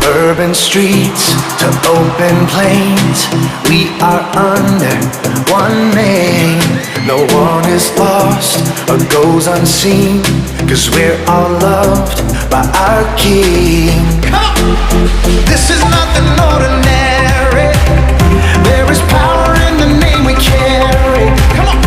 Urban streets to open plains, we are under one name. No one is lost or goes unseen, 'cause we're all loved by our King. This is nothing ordinary. There is power in the name we carry. Come on.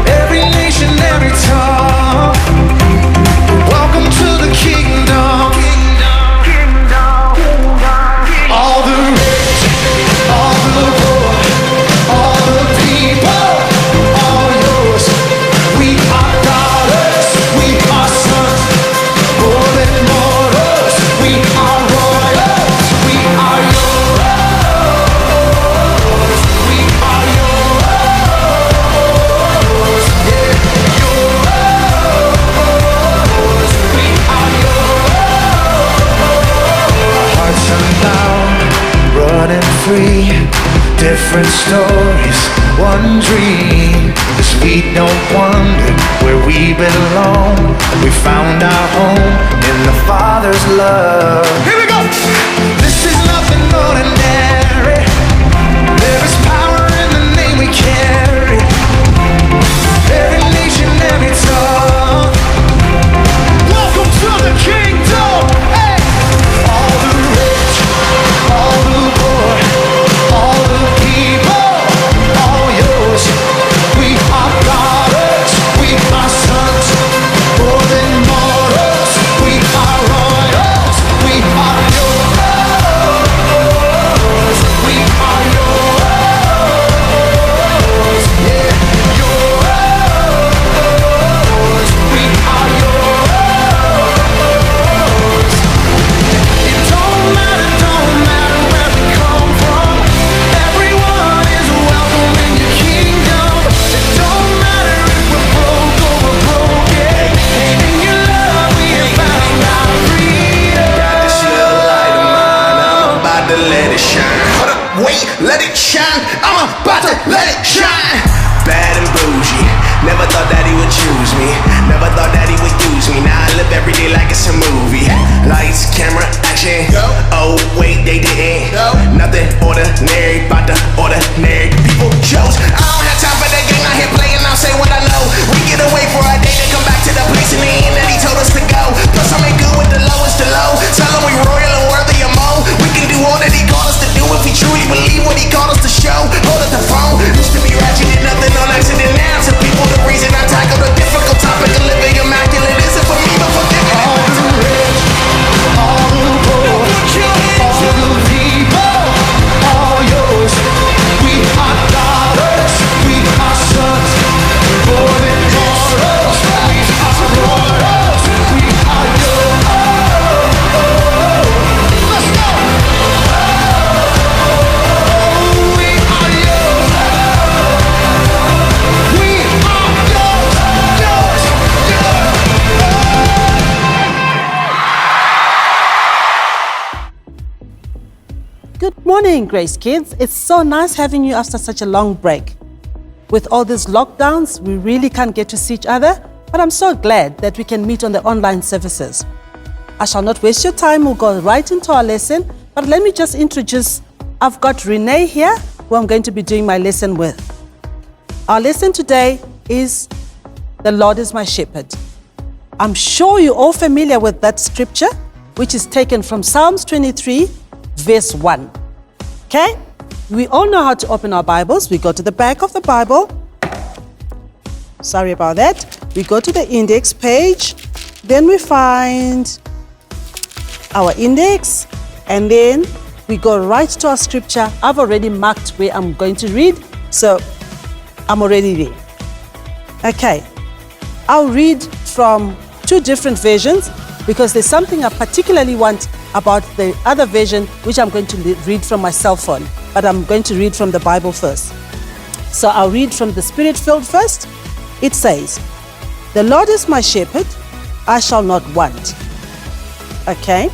Every nation, every tongue, welcome to the kingdom. All the rich, all the poor, all the people, all yours. We are daughters, we are sons, more than mortals. We are royals, we are yours. We are yours, yeah, yours. We are yours. Hearts unbound, running free, different stories, one dream. 'Cause we don't wonder where we belong. We found our home in the Father's love. Here we go! This is nothing ordinary. There is power in the name we carry. Every nation, every tongue, welcome to the kingdom. Hey! All the rich, all the poor, all the people, all yours. We are daughters, we are sons, more than mortals. We are royals, we are yours. We are yours, yeah, yours. We are yours. It don't matter where we come from. Everyone is welcome in your kingdom. It don't matter if we're broke or we're broken. In your love we have found our freedom. Got this little light of mine, I'm about to let it shine. Hold up, wait, let it shine. I'm about to let it shine. Bad and bougie, never thought that he would choose me. Never thought that he would use me. Now I live every day like it's a movie. Lights, camera, action. Oh wait, they didn't. Nothing ordinary about the ordinary people chose. I don't have time for that game out here playing. I'll say what I know. We get away for a day to come back to the place in the end that he told us to go. Plus I make good with the lowest to low. Tell him we royal and worthy of more. We can do all that he called us to do if we truly believe what he called us to show. Hold up the phone. Used to be ratchet, did nothing on accident. Now to people the reason I tackle the difficult topic of living immaculate isn't for me but for giving it. All the rich, all the poor, all the people, all yours. We are daughters, we are sons, more than mortals. We are royals, we are yours. Let's go! We are yours. We are yours, yours, Good morning, Grace Kids. It's so nice having you after such a long break. With all these lockdowns, we really can't get to see each other, but I'm so glad that we can meet on the online services. I shall not waste your time. We'll go right into our lesson, but let me just introduce, I've got Renee here, who I'm going to be doing my lesson with. Our lesson today is, "The Lord is my shepherd." I'm sure you're all familiar with that scripture, which is taken from Psalms 23, verse 1. Okay? We all know how to open our Bibles. We go to the back of the Bible. Sorry about that. We go to the index page. Then we find our index. And then we go right to our scripture. I've already marked where I'm going to read, so I'm already there. Okay. I'll read from two different versions because there's something I particularly want about the other version, which I'm going to read from my cell phone, but I'm going to read from the Bible first. So I'll read from the Spirit-filled first. It says, "The Lord is my shepherd, I shall not want." Okay?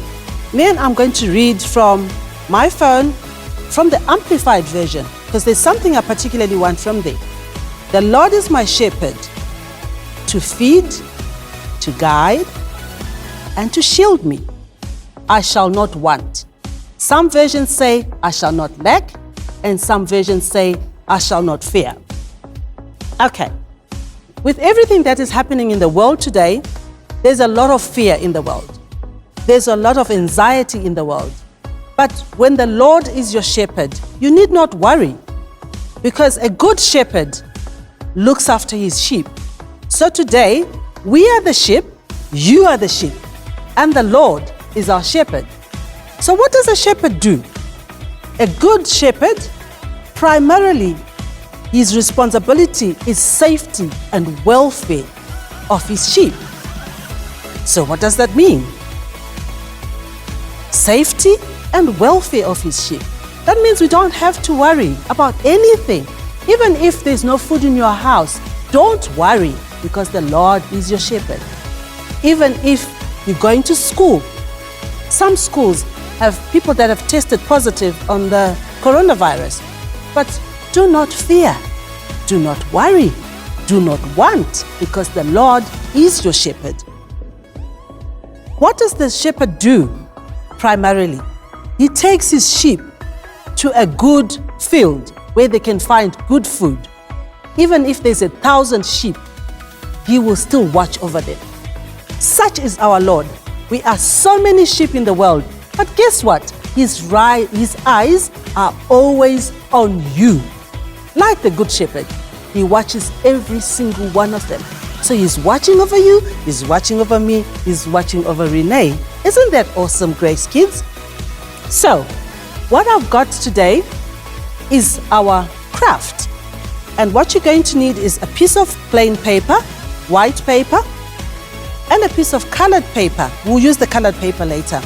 Then I'm going to read from my phone, from the Amplified version, because there's something I particularly want from there. "The Lord is my shepherd, to feed, to guide, and to shield me. I shall not want." Some versions say, "I shall not lack," and some versions say, "I shall not fear." Okay. With everything that is happening in the world today, there's a lot of fear in the world. There's a lot of anxiety in the world. But when the Lord is your shepherd, you need not worry, because a good shepherd looks after his sheep. So today, we are the sheep, you are the sheep, and the Lord is our shepherd. So what does a shepherd do? A good shepherd, primarily, his responsibility is safety and welfare of his sheep. So what does that mean? Safety and welfare of his sheep. That means we don't have to worry about anything. Even if there's no food in your house, don't worry, because the Lord is your shepherd. Even if you're going to school, some schools have people that have tested positive on the coronavirus. But do not fear, do not worry, do not want, because the Lord is your shepherd. What does the shepherd do primarily? He takes his sheep to a good field where they can find good food. Even if there's 1,000 sheep, he will still watch over them. Such is our Lord. We are so many sheep in the world, but guess what? His eyes are always on you. Like the good shepherd, he watches every single one of them. So he's watching over you, he's watching over me, he's watching over Renee. Isn't that awesome, Grace Kids? So, what I've got today is our craft. And what you're going to need is a piece of plain paper, white paper, and a piece of colored paper. We'll use the colored paper later.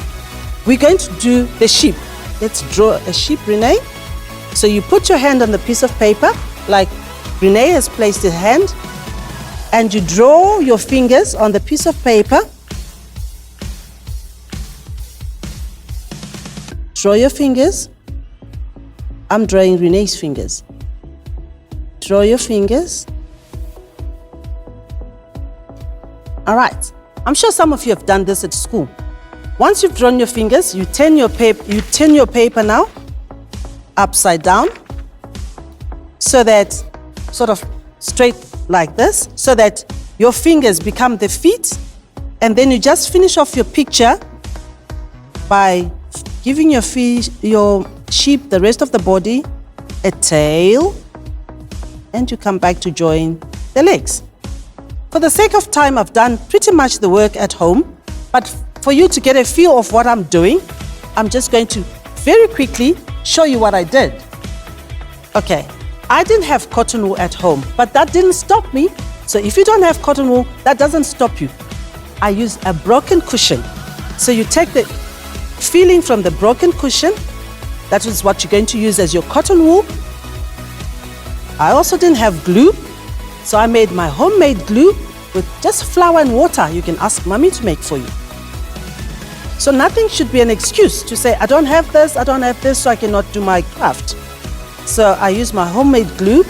We're going to do the sheep. Let's draw a sheep, Renee. So you put your hand on the piece of paper, like Renee has placed her hand, and you draw your fingers on the piece of paper. Draw your fingers. I'm drawing Renee's fingers. Draw your fingers. All right. I'm sure some of you have done this at school. Once you've drawn your fingers, you turn your paper now upside down, so that sort of straight like this, so that your fingers become the feet, and then you just finish off your picture by giving your sheep the rest of the body, a tail, and you come back to join the legs. For the sake of time, I've done pretty much the work at home, but for you to get a feel of what I'm doing, I'm just going to very quickly show you what I did. Okay, I didn't have cotton wool at home, but that didn't stop me. So if you don't have cotton wool, that doesn't stop you. I used a broken cushion. So you take the feeling from the broken cushion, that is what you're going to use as your cotton wool. I also didn't have glue, so I made my homemade glue with just flour and water. You can ask mommy to make for you. So nothing should be an excuse to say, I don't have this, so I cannot do my craft. So I use my homemade glue,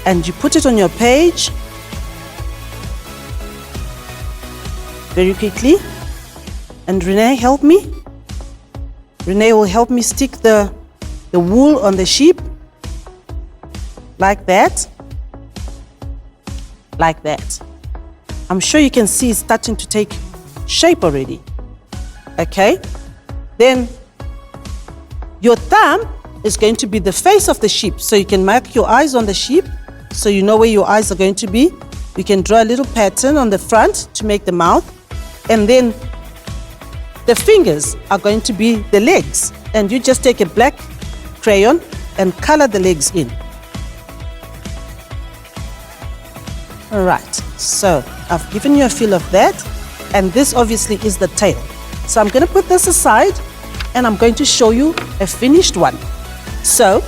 and you put it on your page very quickly. And Renee, help me. Renee will help me stick the wool on the sheep, like that. Like that. I'm sure you can see it's starting to take shape already. Okay? Then your thumb is going to be the face of the sheep. So you can mark your eyes on the sheep, so you know where your eyes are going to be. You can draw a little pattern on the front to make the mouth. And then the fingers are going to be the legs. And you just take a black crayon and color the legs in. All right, so I've given you a feel of that. And this obviously is the tail. So I'm going to put this aside and I'm going to show you a finished one. So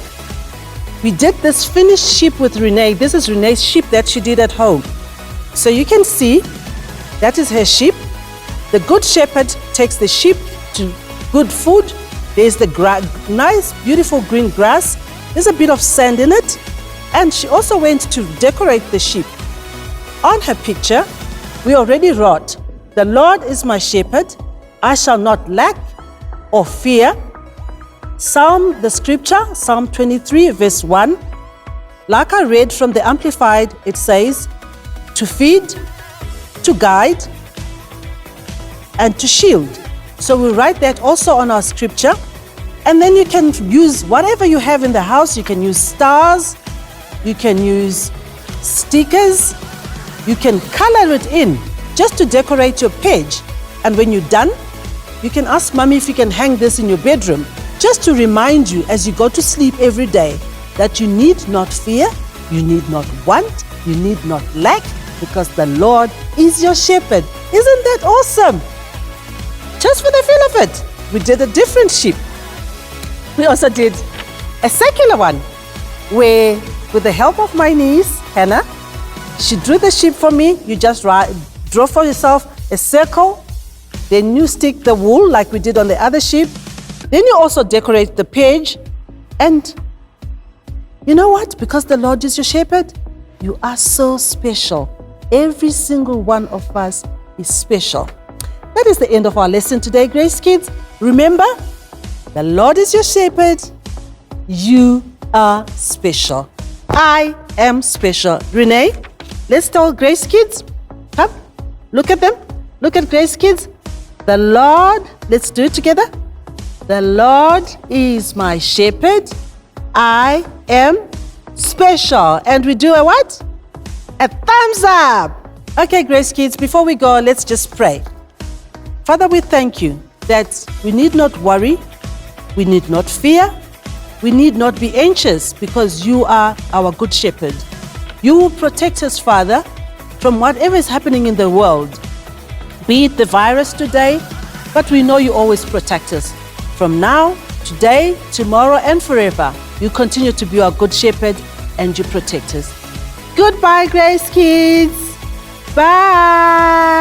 we did this finished sheep with Renee. This is Renee's sheep that she did at home. So you can see that is her sheep. The good shepherd takes the sheep to good food. There's the nice, beautiful green grass. There's a bit of sand in it. And she also went to decorate the sheep. On her picture, we already wrote, "The Lord is my shepherd, I shall not lack or fear." The scripture, Psalm 23, verse 1. Like I read from the Amplified, it says, to feed, to guide, and to shield. So we write that also on our scripture. And then you can use whatever you have in the house. You can use stars, you can use stickers, you can color it in just to decorate your page. And when you're done, you can ask mommy if you can hang this in your bedroom, just to remind you as you go to sleep every day that you need not fear, you need not want, you need not lack, because the Lord is your shepherd. Isn't that awesome? Just for the feel of it, we did a different sheep. We also did a secular one where, with the help of my niece, Hannah, she drew the sheep for me. You just draw for yourself a circle. Then you stick the wool like we did on the other sheep. Then you also decorate the page. And you know what? Because the Lord is your shepherd, you are so special. Every single one of us is special. That is the end of our lesson today, Grace Kids. Remember, the Lord is your shepherd. You are special. I am special. Renee, let's tell Grace Kids. Come, look at them. Look at Grace Kids. The Lord, let's do it together. The Lord is my shepherd. I am special. And we do a what? A thumbs up. Okay, Grace Kids, before we go, let's just pray. Father, we thank you that we need not worry, we need not fear, we need not be anxious, because you are our good shepherd. You will protect us, Father, from whatever is happening in the world. Be it the virus today, but we know you always protect us. From now, today, tomorrow, and forever, you continue to be our good shepherd and you protect us. Goodbye, Grace Kids. Bye.